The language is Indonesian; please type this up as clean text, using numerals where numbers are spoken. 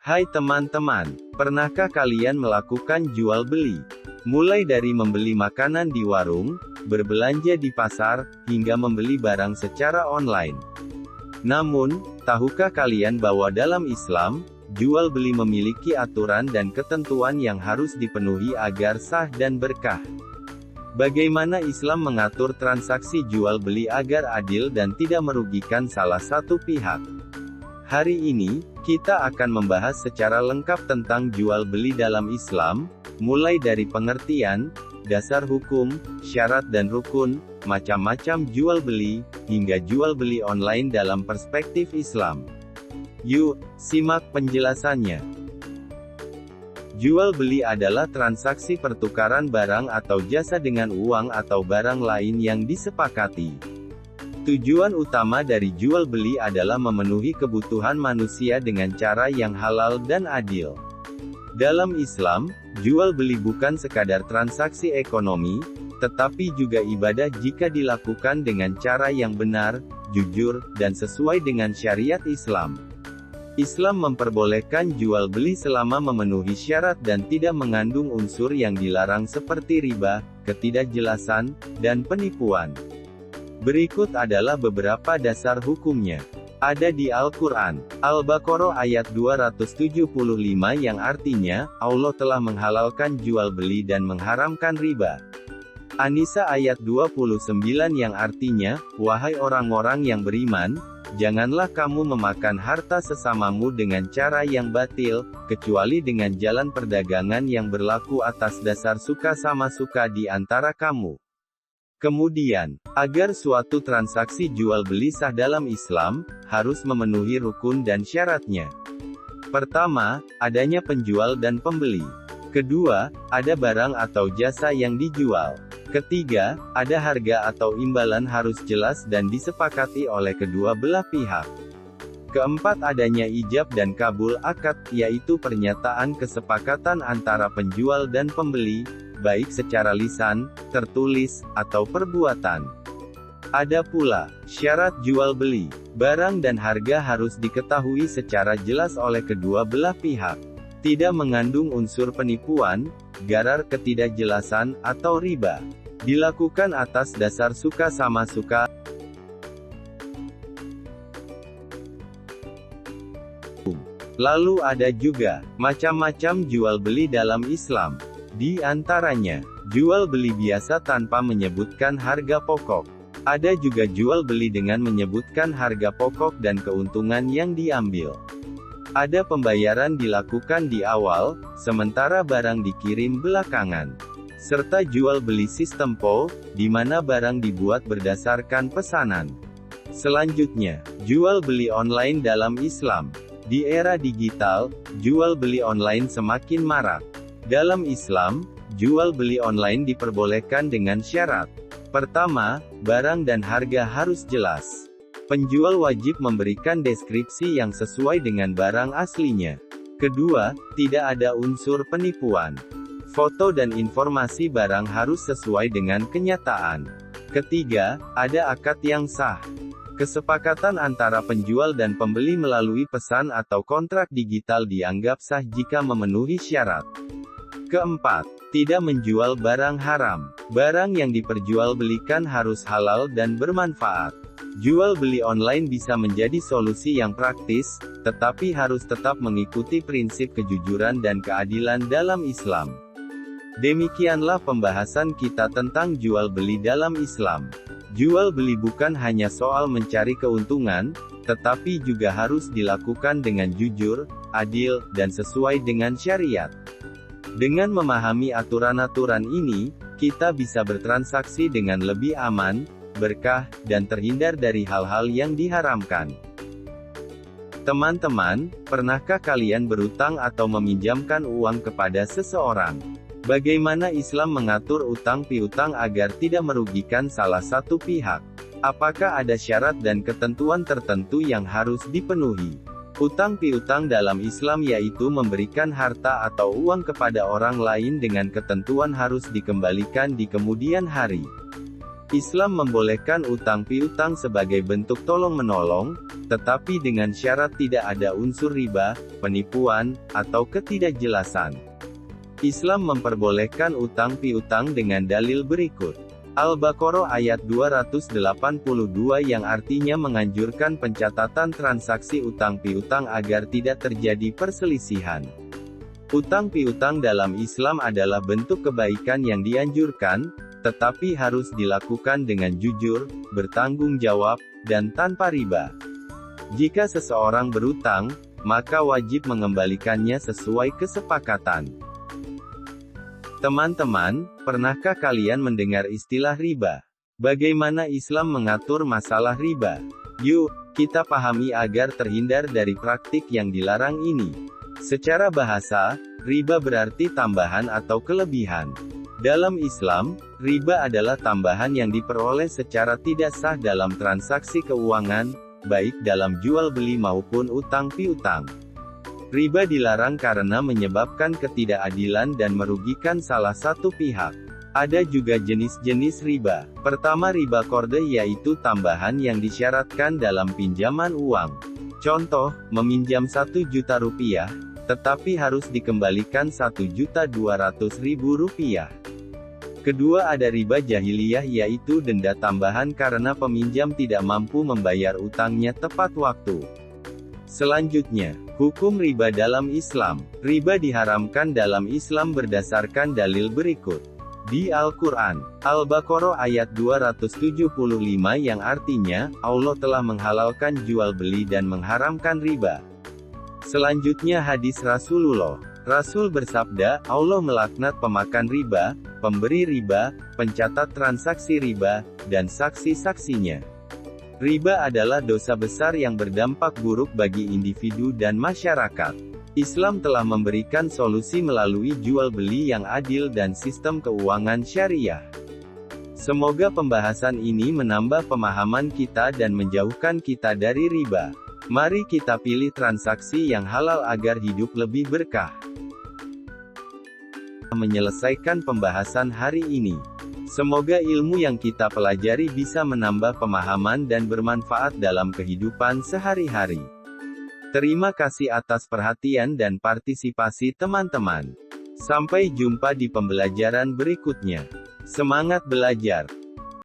Hai teman-teman, pernahkah kalian melakukan jual beli? Mulai dari membeli makanan di warung, berbelanja di pasar, hingga membeli barang secara online. Namun, tahukah kalian bahwa dalam Islam, jual beli memiliki aturan dan ketentuan yang harus dipenuhi agar sah dan berkah? Bagaimana Islam mengatur transaksi jual beli agar adil dan tidak merugikan salah satu pihak? Hari ini, kita akan membahas secara lengkap tentang jual beli dalam Islam, mulai dari pengertian, dasar hukum, syarat dan rukun, macam-macam jual beli, hingga jual beli online dalam perspektif Islam. Yuk, simak penjelasannya. Jual beli adalah transaksi pertukaran barang atau jasa dengan uang atau barang lain yang disepakati. Tujuan utama dari jual beli adalah memenuhi kebutuhan manusia dengan cara yang halal dan adil. Dalam Islam, jual beli bukan sekadar transaksi ekonomi, tetapi juga ibadah jika dilakukan dengan cara yang benar, jujur, dan sesuai dengan syariat Islam. Islam memperbolehkan jual beli selama memenuhi syarat dan tidak mengandung unsur yang dilarang seperti riba, ketidakjelasan, dan penipuan. Berikut adalah beberapa dasar hukumnya. Ada di Al-Quran, Al-Baqarah ayat 275 yang artinya, Allah telah menghalalkan jual beli dan mengharamkan riba. An-Nisa ayat 29 yang artinya, wahai orang-orang yang beriman, janganlah kamu memakan harta sesamamu dengan cara yang batil, kecuali dengan jalan perdagangan yang berlaku atas dasar suka sama suka di antara kamu. Kemudian, agar suatu transaksi jual beli sah dalam Islam, harus memenuhi rukun dan syaratnya. Pertama, adanya penjual dan pembeli. Kedua, ada barang atau jasa yang dijual. Ketiga, ada harga atau imbalan harus jelas dan disepakati oleh kedua belah pihak. Keempat, adanya ijab dan kabul akad, yaitu pernyataan kesepakatan antara penjual dan pembeli, baik secara lisan, tertulis, atau perbuatan. Ada pula syarat jual beli. Barang dan harga harus diketahui secara jelas oleh kedua belah pihak. Tidak mengandung unsur penipuan, gharar, ketidakjelasan, atau riba. Dilakukan atas dasar suka sama suka. Lalu ada juga macam-macam jual beli dalam Islam. Di antaranya, jual beli biasa tanpa menyebutkan harga pokok. Ada juga jual beli dengan menyebutkan harga pokok dan keuntungan yang diambil. Ada pembayaran dilakukan di awal, sementara barang dikirim belakangan. Serta jual beli sistem PO, di mana barang dibuat berdasarkan pesanan. Selanjutnya, jual beli online dalam Islam. Di era digital, jual beli online semakin marak. Dalam Islam, jual beli online diperbolehkan dengan syarat. Pertama, barang dan harga harus jelas. Penjual wajib memberikan deskripsi yang sesuai dengan barang aslinya. Kedua, tidak ada unsur penipuan. Foto dan informasi barang harus sesuai dengan kenyataan. Ketiga, ada akad yang sah. Kesepakatan antara penjual dan pembeli melalui pesan atau kontrak digital dianggap sah jika memenuhi syarat. Keempat, tidak menjual barang haram. Barang yang diperjualbelikan harus halal dan bermanfaat. Jual beli online bisa menjadi solusi yang praktis, tetapi harus tetap mengikuti prinsip kejujuran dan keadilan dalam Islam. Demikianlah pembahasan kita tentang jual beli dalam Islam. Jual beli bukan hanya soal mencari keuntungan, tetapi juga harus dilakukan dengan jujur, adil, dan sesuai dengan syariat. Dengan memahami aturan-aturan ini, kita bisa bertransaksi dengan lebih aman, berkah, dan terhindar dari hal-hal yang diharamkan. Teman-teman, pernahkah kalian berutang atau meminjamkan uang kepada seseorang? Bagaimana Islam mengatur utang piutang agar tidak merugikan salah satu pihak? Apakah ada syarat dan ketentuan tertentu yang harus dipenuhi? Utang piutang dalam Islam yaitu memberikan harta atau uang kepada orang lain dengan ketentuan harus dikembalikan di kemudian hari. Islam membolehkan utang piutang sebagai bentuk tolong-menolong, tetapi dengan syarat tidak ada unsur riba, penipuan, atau ketidakjelasan. Islam memperbolehkan utang piutang dengan dalil berikut. Al-Baqarah ayat 282 yang artinya menganjurkan pencatatan transaksi utang piutang agar tidak terjadi perselisihan. Utang piutang dalam Islam adalah bentuk kebaikan yang dianjurkan, tetapi harus dilakukan dengan jujur, bertanggung jawab, dan tanpa riba. Jika seseorang berutang, maka wajib mengembalikannya sesuai kesepakatan. Teman-teman, pernahkah kalian mendengar istilah riba? Bagaimana Islam mengatur masalah riba? Yuk, kita pahami agar terhindar dari praktik yang dilarang ini. Secara bahasa, riba berarti tambahan atau kelebihan. Dalam Islam, riba adalah tambahan yang diperoleh secara tidak sah dalam transaksi keuangan, baik dalam jual beli maupun utang piutang. Riba dilarang karena menyebabkan ketidakadilan dan merugikan salah satu pihak. Ada juga jenis-jenis riba. Pertama, riba qardha, yaitu tambahan yang disyaratkan dalam pinjaman uang. Contoh, meminjam 1 juta rupiah, tetapi harus dikembalikan 1.200.000 rupiah. Kedua, ada riba jahiliyah, yaitu denda tambahan karena peminjam tidak mampu membayar utangnya tepat waktu. Selanjutnya, hukum riba dalam Islam. Riba diharamkan dalam Islam berdasarkan dalil berikut. Di Al-Quran, Al-Baqarah ayat 275 yang artinya, Allah telah menghalalkan jual beli dan mengharamkan riba. Selanjutnya hadis Rasulullah. Rasul bersabda, Allah melaknat pemakan riba, pemberi riba, pencatat transaksi riba, dan saksi-saksinya. Riba adalah dosa besar yang berdampak buruk bagi individu dan masyarakat. Islam telah memberikan solusi melalui jual beli yang adil dan sistem keuangan syariah. Semoga pembahasan ini menambah pemahaman kita dan menjauhkan kita dari riba. Mari kita pilih transaksi yang halal agar hidup lebih berkah. Menyelesaikan pembahasan hari ini. Semoga ilmu yang kita pelajari bisa menambah pemahaman dan bermanfaat dalam kehidupan sehari-hari. Terima kasih atas perhatian dan partisipasi teman-teman. Sampai jumpa di pembelajaran berikutnya. Semangat belajar!